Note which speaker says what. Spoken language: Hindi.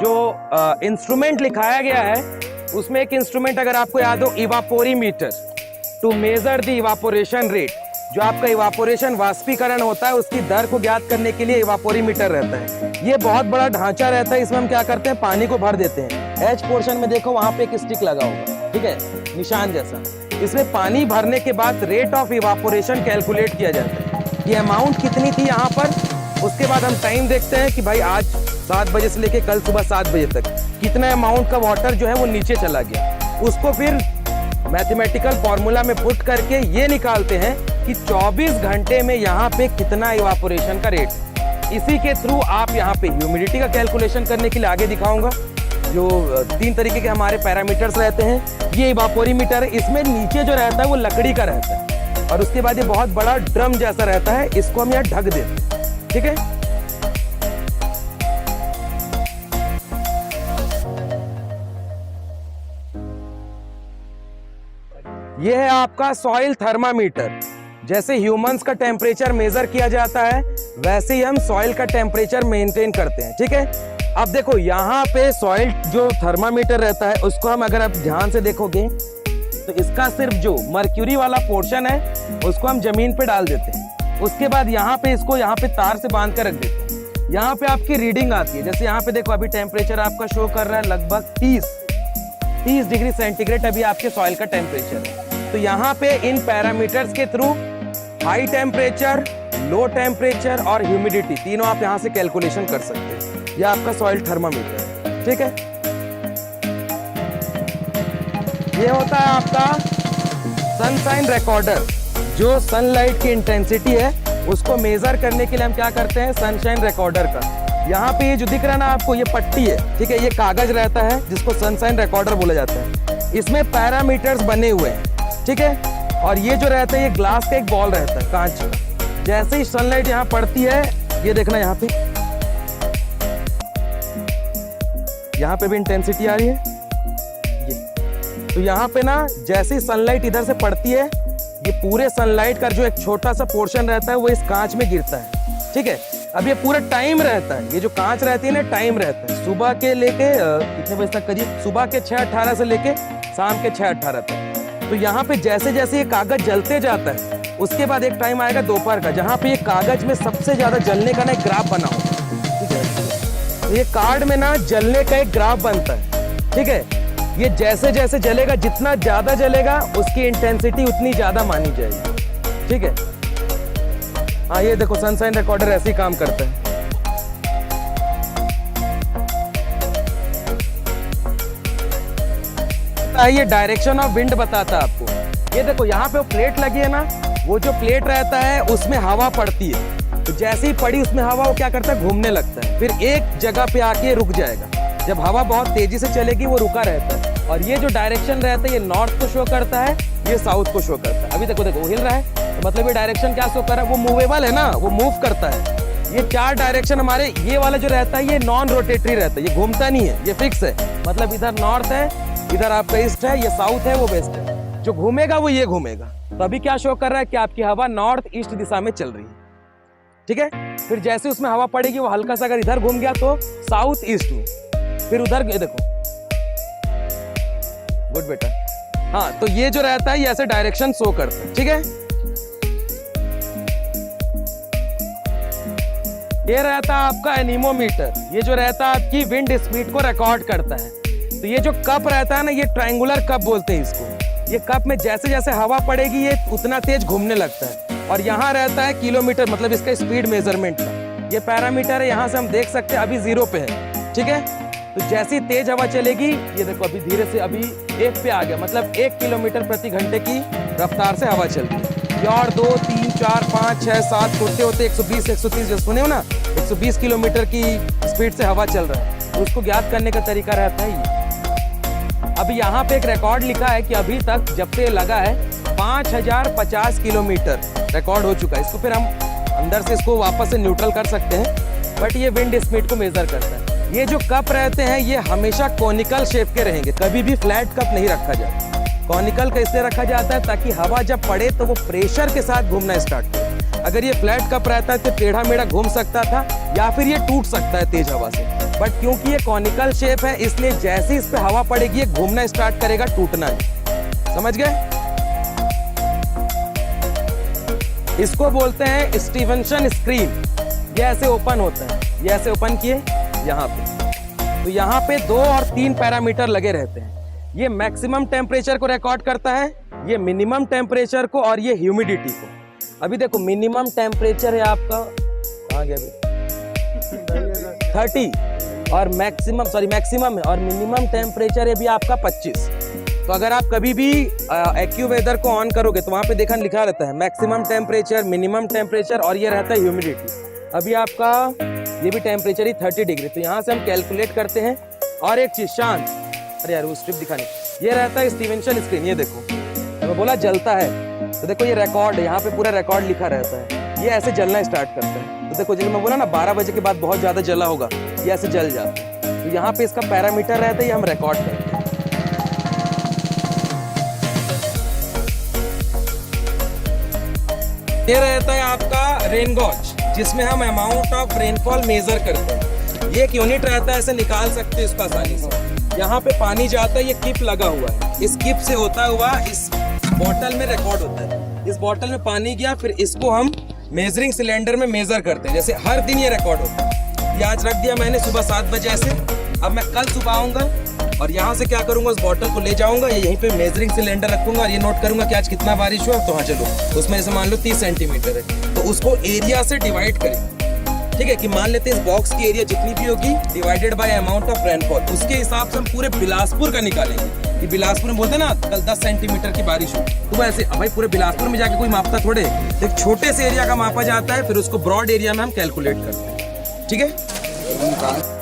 Speaker 1: जो इंस्ट्रूमेंट लिखाया गया है उसमें एक इंस्ट्रूमेंट अगर आपको याद हो, evaporimeter, to measure the evaporation rate. जो आपका इवापोरेशन वाष्पीकरण होता है उसकी दर को ज्ञात करने के लिए इवापोरीमीटर रहता है। ये बहुत बड़ा ढांचा रहता है, इसमें हम क्या करते हैं, पानी को भर देते हैं। एच पोर्शन में देखो वहां पे एक स्टिक लगा होगा, ठीक है, निशान जैसा। इसमें पानी भरने के बाद रेट ऑफ इवापोरेशन कैलकुलेट किया जाता है। ये अमाउंट कितनी थी यहाँ पर, उसके बाद हम टाइम देखते हैं कि भाई आज 7 बजे से लेके कल सुबह 7 बजे तक कितना अमाउंट का वाटर जो है वो नीचे चला गया। उसको फिर मैथमेटिकल फॉर्मूला में पुट करके ये निकालते हैं कि 24 घंटे में यहाँ पे कितना इवापोरेशन का रेट है। इसी के थ्रू आप यहाँ पे ह्यूमिडिटी का कैलकुलेशन करने के लिए आगे दिखाऊंगा। जो 3 तरीके के हमारे पैरामीटर्स रहते हैं। ये इवापोरीमीटर है, इसमें नीचे जो रहता है वो लकड़ी का रहता है और उसके बाद ये बहुत बड़ा ड्रम जैसा रहता है, इसको हम यहाँ ढक देते हैं, ठीक है। ये है आपका सॉइल थर्मामीटर। जैसे ह्यूमंस का टेम्परेचर मेजर किया जाता है वैसे ही हम सॉइल का टेम्परेचर मेंटेन करते हैं, ठीक है। अब देखो यहाँ पे सॉइल जो थर्मामीटर रहता है उसको हम अगर आप ध्यान से देखोगे तो इसका सिर्फ जो मर्क्यूरी वाला पोर्शन है उसको हम जमीन पे डाल देते हैं। उसके बाद यहाँ पे इसको यहाँ पे तार से बांध कर रख देते हैं। यहाँ पे आपकी रीडिंग आती है। जैसे यहाँ पे देखो अभी टेम्परेचर आपका शो कर रहा है लगभग 30 डिग्री सेंटीग्रेड अभी आपके सॉइल का टेम्परेचर है। तो यहाँ पे इन पैरामीटर्स के through high temperature, low temperature और ह्यूमिडिटी तीनों आप यहाँ से कैलकुलेशन कर सकते हैं। यह आपका सॉइल थर्मामीटर है, ठीक है। ये होता है आपका सनशाइन रिकॉर्डर। जो सनलाइट की इंटेंसिटी है उसको मेजर करने के लिए हम क्या करते हैं, सनशाइन रिकॉर्डर का। यहाँ पे ये जो दिख रहा है ना आपको, ये पट्टी है, ठीक है, ये कागज रहता है जिसको सनशाइन रिकॉर्डर बोला जाता है। इसमें पैरामीटर्स बने हुए हैं, ठीक है। और ये जो रहता है ये ग्लास का एक बॉल रहता है, कांच का। जैसे ही सनलाइट यहाँ पड़ती है, ये देखना यहाँ पे भी इंटेंसिटी आ रही है ये। तो यहाँ पे ना जैसे ही सनलाइट इधर से पड़ती है, ये पूरे सनलाइट का जो एक छोटा सा पोर्शन रहता है वो इस कांच में गिरता है, ठीक है। अब ये पूरा टाइम रहता है, ये जो कांच रहती है ना टाइम रहता है, सुबह के लेके कितने बजे तक, करीब सुबह के 6:18 से लेके शाम के 6:18 तक। तो यहाँ पे जैसे जैसे ये कागज जलते जाता है उसके बाद एक टाइम आएगा दोपहर का जहाँ पे ये कागज में सबसे ज्यादा जलने का ना एक ग्राफ बना होगा, ठीक है। तो ये कार्ड में ना जलने का एक ग्राफ बनता है, ठीक है। ये जैसे जैसे जलेगा, जितना ज्यादा जलेगा उसकी इंटेंसिटी उतनी ज्यादा मानी जाएगी, ठीक है। हाँ ये देखो सनशाइन रिकॉर्डर ऐसे ही काम करता है। ये डायरेक्शन ऑफ विंड बताता है आपको। ये देखो यहाँ पे वो प्लेट लगी है ना, वो जो प्लेट रहता है उसमें हवा पड़ती है। तो जैसे ही पड़ी उसमें हवा, वो क्या करता है, घूमने लगता है, फिर एक जगह पे आके रुक जाएगा। जब हवा बहुत तेजी से चलेगी वो रुका रहता है। और ये जो डायरेक्शन रहता है ये नॉर्थ को शो करता है, ये साउथ को शो करता है। अभी देखो वो हिल रहा है, तो मतलब ये डायरेक्शन क्या शो कर रहा है, वो मूवेबल है ना, वो मूव करता है। ये 4 डायरेक्शन हमारे, ये वाला जो रहता है ये नॉन रोटेटरी रहता है, ये घूमता नहीं है, ये फिक्स है। मतलब इधर नॉर्थ है, इधर आपका ईस्ट है, ये साउथ है, वो वेस्ट है। जो घूमेगा वो ये घूमेगा। तो अभी क्या शो कर रहा है कि आपकी हवा नॉर्थ ईस्ट दिशा में चल रही है, ठीक है। फिर जैसे उसमें हवा पड़ेगी वो हल्का सा अगर इधर घूम गया तो साउथ ईस्ट में, फिर उधर, ये देखो, गुड बेटा। हाँ तो ये जो रहता है ये ऐसे डायरेक्शन शो करता है, ठीक है। ये रहता है आपका एनीमोमीटर। ये जो रहता है आपकी विंड स्पीड को रिकॉर्ड करता है। तो ये जो कप रहता है ना, ये ट्रायंगुलर कप बोलते हैं इसको। ये कप में जैसे जैसे हवा पड़ेगी ये उतना तेज घूमने लगता है। और यहाँ रहता है किलोमीटर, मतलब इसका स्पीड मेजरमेंट का ये पैरामीटर है। यहाँ से हम देख सकते हैं अभी 0 पे है, ठीक है। तो जैसी तेज हवा चलेगी, ये देखो अभी धीरे से अभी 1 पे आ गया, मतलब 1 किलोमीटर प्रति घंटे की रफ्तार से हवा चल रही है। और 2, 3, 4, 5, 6, 7 होते होते 120, 130 जो सुने हो ना, 120 किलोमीटर की स्पीड से हवा चल रहा है। तो उसको ज्ञात करने का तरीका रहता है ये। अभी यहाँ पे एक रिकॉर्ड लिखा है कि अभी तक जब से लगा है 5050 किलोमीटर रिकॉर्ड हो चुका है। इसको फिर हम अंदर से इसको वापस से न्यूट्रल कर सकते हैं, बट ये विंड स्पीड को मेजर करता है। ये जो कप रहते हैं ये हमेशा कॉनिकल शेप के रहेंगे, कभी भी फ्लैट कप नहीं रखा जाता। कॉनिकल का इसलिए रखा जाता है ताकि हवा जब पड़े तो वो प्रेशर के साथ घूमना स्टार्ट करे। अगर ये फ्लैट कप रहता है तो टेढ़ा मेढ़ा घूम सकता था या फिर ये टूट सकता है तेज हवा से। बट क्योंकि ये कॉनिकल शेप है इसलिए जैसे इस पे हवा पड़ेगी ये घूमना स्टार्ट करेगा, टूटना है। समझ गए? इसको बोलते हैं स्टीवेंसन स्क्रीन। ये ऐसे ओपन होता है, ये ऐसे ओपन किए यहाँ पे, तो यहाँ पे 2 और 3 पैरामीटर लगे रहते हैं। ये मैक्सिमम टेम्परेचर को रिकॉर्ड करता है, ये मिनिमम टेम्परेचर को, और ये ह्यूमिडिटी को। अभी देखो मिनिमम टेम्परेचर है आपका, कहाँ गया अभी, 30, और मैक्सिमम है, और मिनिमम टेम्परेचर है भी आपका 25। तो अगर आप कभी भी एक्यूवेदर को ऑन करोगे तो वहाँ पे देखा लिखा रहता है मैक्सिमम टेम्परेचर, मिनिमम टेम्परेचर, और ये रहता है ह्यूमिडिटी। अभी आपका ये भी टेम्परेचर ही 30 डिग्री, तो यहाँ से हम कैलकुलेट करते हैं। और एक चीज शांत, अरे यार वो स्ट्रिप दिखाने, ये रहता है स्टीवेंसन स्क्रीन। ये देखो मैं बोला जलता है, तो देखो ये रिकॉर्ड है, यहाँ पे पूरा रिकॉर्ड लिखा रहता है। ये ऐसे जलना स्टार्ट करता है, तो देखो जैसे मैं बोला ना 12 बजे के बाद बहुत ज्यादा जला होगा, ये ऐसे जल जाता है। तो यहाँ पे इसका पैरामीटर रहता है, ये हम रिकॉर्ड करते हैं। ये रहता है आपका रेन गॉज, जिसमें हम अमाउंट ऑफ रेनफॉल मेजर करते हैं। ये एक यूनिट रहता है, ऐसे निकाल सकते हैं इसको आसानी से। यहाँ पे पानी जाता है, ये किप लगा हुआ है, इस किप से होता हुआ इस बॉटल में रिकॉर्ड होता है। इस बॉटल में पानी गया, फिर इसको हम मेजरिंग सिलेंडर में मेजर करते हैं। जैसे हर दिन ये रिकॉर्ड होता है। ये आज रख दिया मैंने सुबह 7 बजे ऐसे, अब मैं कल सुबह आऊंगा और यहाँ से क्या करूंगा, उस बॉटल को ले जाऊंगा, यहीं पे मेजरिंग सिलेंडर रखूंगा और ये नोट करूंगा कि आज कितना बारिश हुआ। तो हाँ चलो, उसमें जैसे मान लो 30 सेंटीमीटर है, तो उसको एरिया से डिवाइड करेंगे। ठीक है, कि मान लेते हैं इस बॉक्स की एरिया जितनी भी होगी divided by amount of rainfall, उसके हिसाब से हम पूरे बिलासपुर का निकालेंगे। कि बिलासपुर में बोलते हैं ना कल 10 सेंटीमीटर की बारिश हुई, तो वैसे भाई पूरे बिलासपुर में जाके कोई मापता थोड़े, एक छोटे से एरिया का मापा जाता है, फिर उसको ब्रॉड एरिया में हम कैलकुलेट करते हैं। ठीक है।